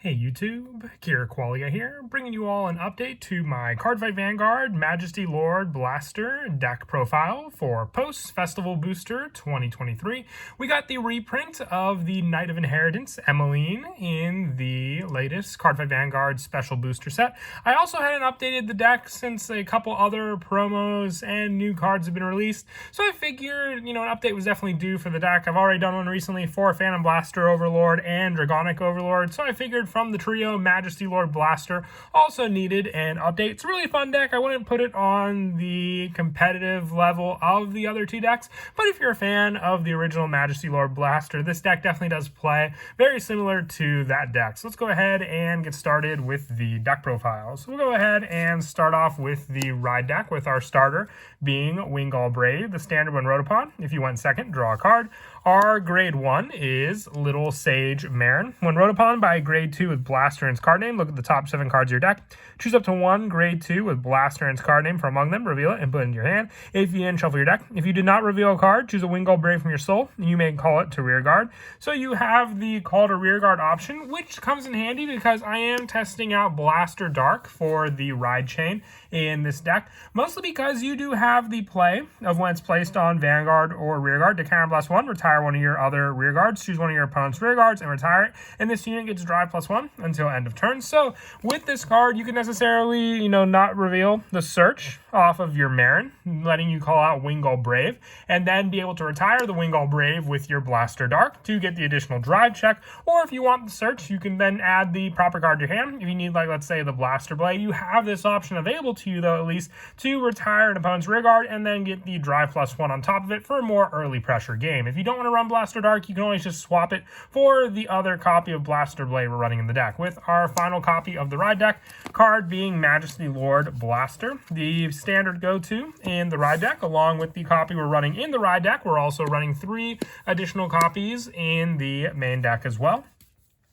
Hey YouTube, Kira Qualia here, bringing you all an update to my Cardfight Vanguard Majesty Lord Blaster deck profile for Post-Festival Booster 2023. We got the reprint of the Knight of Inheritance, Emmeline, in the latest Cardfight Vanguard special booster set. I also hadn't updated the deck since a couple other promos and new cards have been released, so I figured, an update was definitely due for the deck. I've already done one recently for Phantom Blaster Overlord and Dragonic Overlord, so I figured from the trio, Majesty Lord Blaster also needed an update. It's a really fun deck. I wouldn't put it on the competitive level of the other two decks, but if you're a fan of the original Majesty Lord Blaster, this deck definitely does play very similar to that deck. So let's go ahead and get started with the deck profile. So we'll go ahead and start off with the Ride deck, with our starter being Wingull Brave, the standard when wrote upon. If you went second, draw a card. Our grade 1 is Little Sage Marin. When wrote upon by grade 2 with Blaster and its card name, look at the top 7 cards of your deck. Choose up to one grade 2 with Blaster and its card name from among them, reveal it, and put it into your hand. If you didn't, shuffle your deck. If you did not reveal a card, choose a Wingull Brave from your soul, and you may call it to rearguard. So you have the call to rearguard option, which comes in handy because I am testing out Blaster Dark for the Ride chain in this deck, mostly because you do have the play of when it's placed on Vanguard or rearguard to counterblast 1, retire one of your other rearguards, choose one of your opponent's rearguards and retire it, and this unit gets drive +1 until end of turn. So with this card, you can necessarily, not reveal the search off of your Marin, letting you call out Wingull Brave, and then be able to retire the Wingull Brave with your Blaster Dark to get the additional drive check. Or if you want the search, you can then add the proper card to your hand. If you need, let's say, the Blaster Blade, you have this option available to you, though, at least, to retire an opponent's rearguard and then get the drive +1 on top of it for a more early pressure game. If you don't want to run Blaster Dark, you can always just swap it for the other copy of Blaster Blade we're running in the deck, with our final copy of the Ride deck card being Majesty Lord Blaster, the standard go-to in the Ride deck. Along with the copy we're running in the Ride deck, we're also running 3 additional copies in the main deck as well.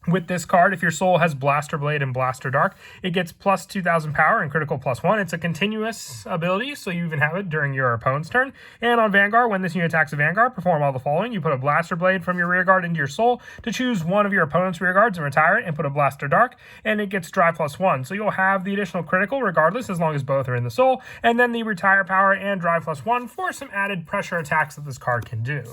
With this card, if your soul has Blaster Blade and Blaster Dark, it gets plus 2,000 power and critical +1. It's a continuous ability, so you even have it during your opponent's turn. And on Vanguard, when this unit attacks a Vanguard, perform all the following. You put a Blaster Blade from your rearguard into your soul to choose one of your opponent's rearguards and retire it, and put a Blaster Dark, and it gets drive +1. So you'll have the additional critical regardless, as long as both are in the soul, and then the retire power and drive +1 for some added pressure attacks that this card can do.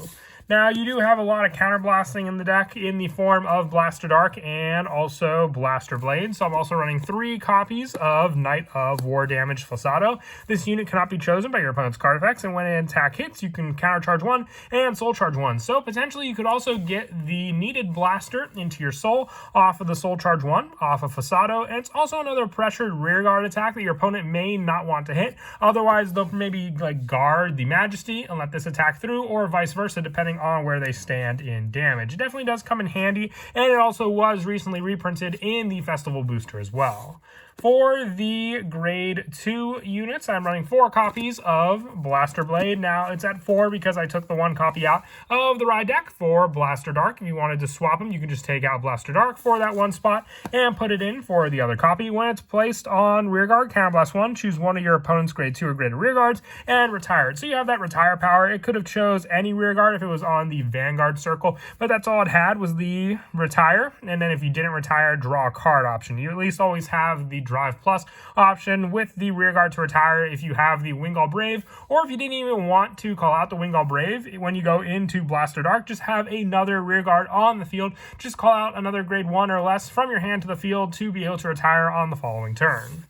Now, you do have a lot of counterblasting in the deck in the form of Blaster Dark and also Blaster Blade. So I'm also running 3 copies of Knight of War Damage Flasado. This unit cannot be chosen by your opponent's card effects, and when an attack hits, you can countercharge 1 and soul charge 1. So potentially you could also get the needed Blaster into your soul off of the soul charge 1, off of Flasado, and it's also another pressured rearguard attack that your opponent may not want to hit. Otherwise, they'll maybe guard the Majesty and let this attack through, or vice versa, depending on where they stand in damage. It definitely does come in handy, and it also was recently reprinted in the Festival Booster as well. For the grade 2 units, I'm running 4 copies of Blaster Blade. Now, it's at 4 because I took the 1 copy out of the Ride deck for Blaster Dark. If you wanted to swap them, you can just take out Blaster Dark for that 1 spot and put it in for the other copy. When it's placed on rearguard, counterblast 1, choose one of your opponent's grade 2 or greater rearguards and retire it. So you have that retire power. It could have chose any rearguard if it was on the Vanguard circle, but that's all it had was the retire. And then if you didn't retire, draw a card option. You at least always have the drive plus option with the rearguard to retire if you have the Wingull Brave, or if you didn't even want to call out the Wingull Brave when you go into Blaster Dark, just have another rearguard on the field. Just call out another grade 1 or less from your hand to the field to be able to retire on the following turn.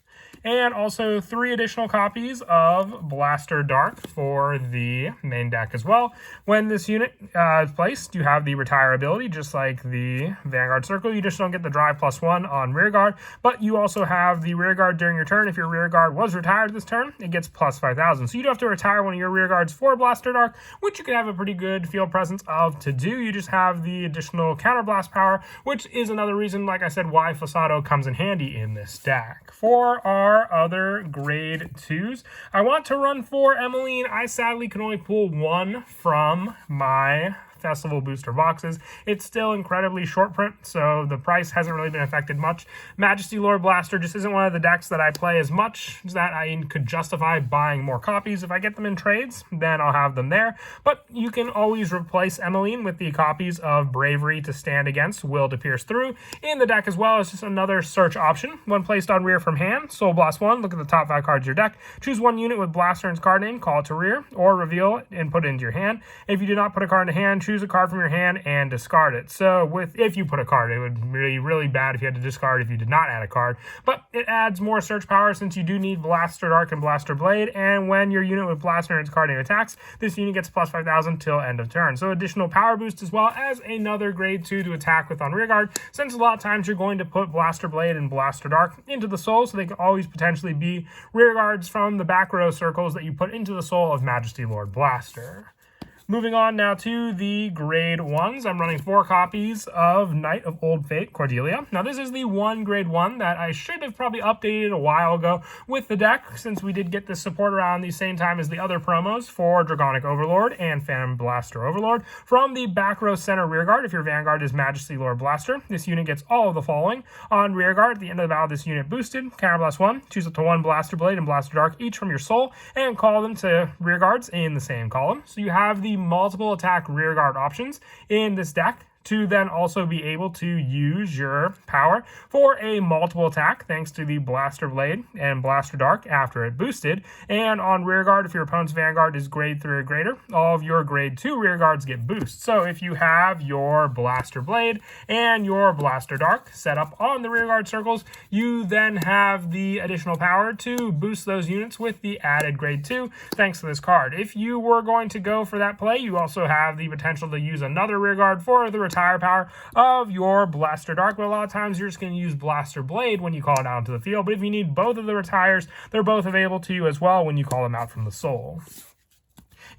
And also 3 additional copies of Blaster Dark for the main deck as well. When this unit is placed, you have the retire ability, just like the Vanguard Circle. You just don't get the drive +1 on rearguard, but you also have the rearguard during your turn. If your rearguard was retired this turn, it gets plus 5,000. So you do have to retire one of your rearguards for Blaster Dark, which you could have a pretty good field presence of to do. You just have the additional counterblast power, which is another reason, like I said, why Flasado comes in handy in this deck. For our other grade 2s, I want to run 4 Emmeline. I sadly can only pull 1 from my Festival Booster boxes. It's still incredibly short print, so the price hasn't really been affected much. Majesty Lord Blaster just isn't one of the decks that I play as much that I could justify buying more copies. If I get them in trades, then I'll have them there. But you can always replace Emmeline with the copies of Bravery to Stand Against, Will to Pierce Through in the deck as well as just another search option. When placed on rear from hand, Soul Blast 1, look at the top 5 cards of your deck, choose one unit with Blaster in its card name, call it to rear, or reveal it and put it into your hand. If you do not put a card in hand, choose a card from your hand and discard it. So if you put a card, it would be really bad if you had to discard if you did not add a card. But it adds more search power since you do need Blaster Dark and Blaster Blade, and when your unit with Blaster in its card name attacks, this unit gets plus 5,000 till end of turn. So additional power boost as well as another grade 2 to attack with on rearguard, since a lot of times you're going to put Blaster Blade and Blaster Dark into the soul, so they can always potentially be rearguards from the back row circles that you put into the soul of Majesty Lord Blaster. Moving on now to the grade 1s. I'm running 4 copies of Knight of Old Fate, Cordelia. Now this is the one grade 1 that I should have probably updated a while ago with the deck, since we did get this support around the same time as the other promos for Dragonic Overlord and Phantom Blaster Overlord. From the back row center rearguard, if your Vanguard is Majesty Lord Blaster, this unit gets all of the following. On rearguard, at the end of the battle, this unit boosted. Counterblast 1, choose up to 1 Blaster Blade and Blaster Dark, each from your soul, and call them to rearguards in the same column. So you have the multiple attack rearguard options in this deck to then also be able to use your power for a multiple attack thanks to the Blaster Blade and Blaster Dark after it boosted. And on rearguard, if your opponent's Vanguard is grade 3 or greater, all of your grade 2 rearguards get boost. So if you have your Blaster Blade and your Blaster Dark set up on the rearguard circles, you then have the additional power to boost those units with the added grade 2 thanks to this card. If you were going to go for that play, you also have the potential to use another rearguard for the retire power of your Blaster Dark, but a lot of times you're just going to use Blaster Blade when you call it out into the field. But if you need both of the retires, they're both available to you as well when you call them out from the soul.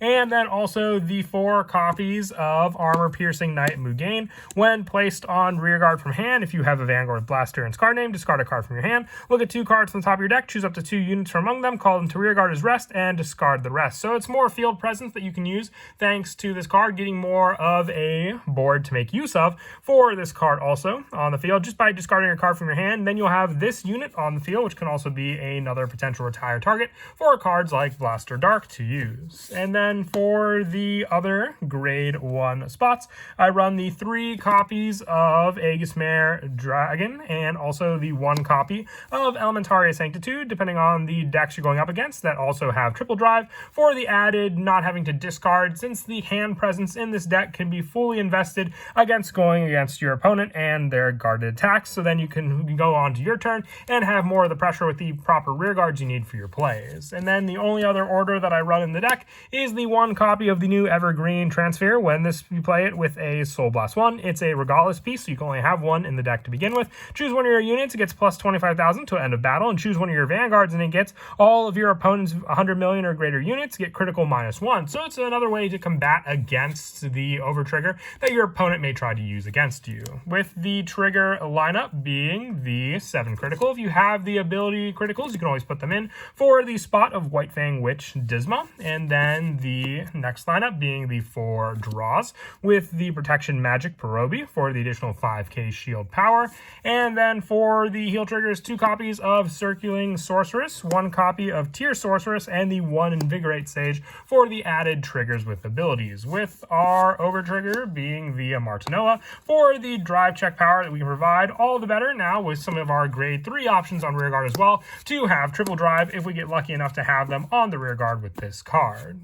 And then also the 4 copies of Armor Piercing Knight Mugain. When placed on rearguard from hand, if you have a Vanguard with Blaster in its card name, discard a card from your hand. Look at 2 cards from the top of your deck, choose up to 2 units from among them, call them to rearguard as rest, and discard the rest. So it's more field presence that you can use thanks to this card, getting more of a board to make use of for this card also on the field, just by discarding a card from your hand. Then you'll have this unit on the field, which can also be another potential retire target for cards like Blaster Dark to use. And then for the other grade 1 spots, I run the 3 copies of Aegismere Dragon and also the 1 copy of Elementaria Sanctitude, depending on the decks you're going up against, that also have triple drive for the added not having to discard, since the hand presence in this deck can be fully invested against going against your opponent and their guarded attacks. So then you can go on to your turn and have more of the pressure with the proper rear guards you need for your plays. And then the only other order that I run in the deck is the 1 copy of the new Evergreen Transfer. When you play it with a Soul Blast 1, it's a regardless piece, so you can only have 1 in the deck to begin with. Choose one of your units, it gets plus 25,000 to end of battle, and choose one of your Vanguards, and it gets all of your opponent's 100 million or greater units get critical -1. So it's another way to combat against the overtrigger that your opponent may try to use against you. With the trigger lineup being the 7 critical. If you have the ability criticals, you can always put them in for the spot of White Fang Witch Disma, and then the next lineup being the 4 draws with the Protection Magic Perobi for the additional 5k shield power. And then for the heal triggers, 2 copies of Circulating Sorceress, 1 copy of Tear Sorceress, and the 1 Invigorate Sage for the added triggers with abilities, with our over trigger being via Martinoa for the drive check power that we can provide, all the better now with some of our grade 3 options on rearguard as well to have triple drive if we get lucky enough to have them on the rearguard with this card.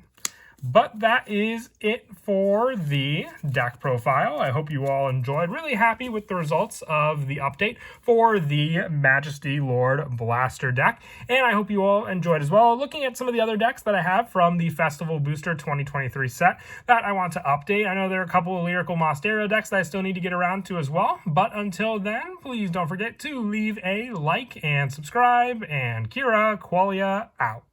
But that is it for the deck profile. I hope you all enjoyed. Really happy with the results of the update for the Majesty Lord Blaster deck. And I hope you all enjoyed as well. Looking at some of the other decks that I have from the Festival Booster 2023 set that I want to update. I know there are a couple of Lyrical Monasterio decks that I still need to get around to as well. But until then, please don't forget to leave a like and subscribe. And Kira Qualia out.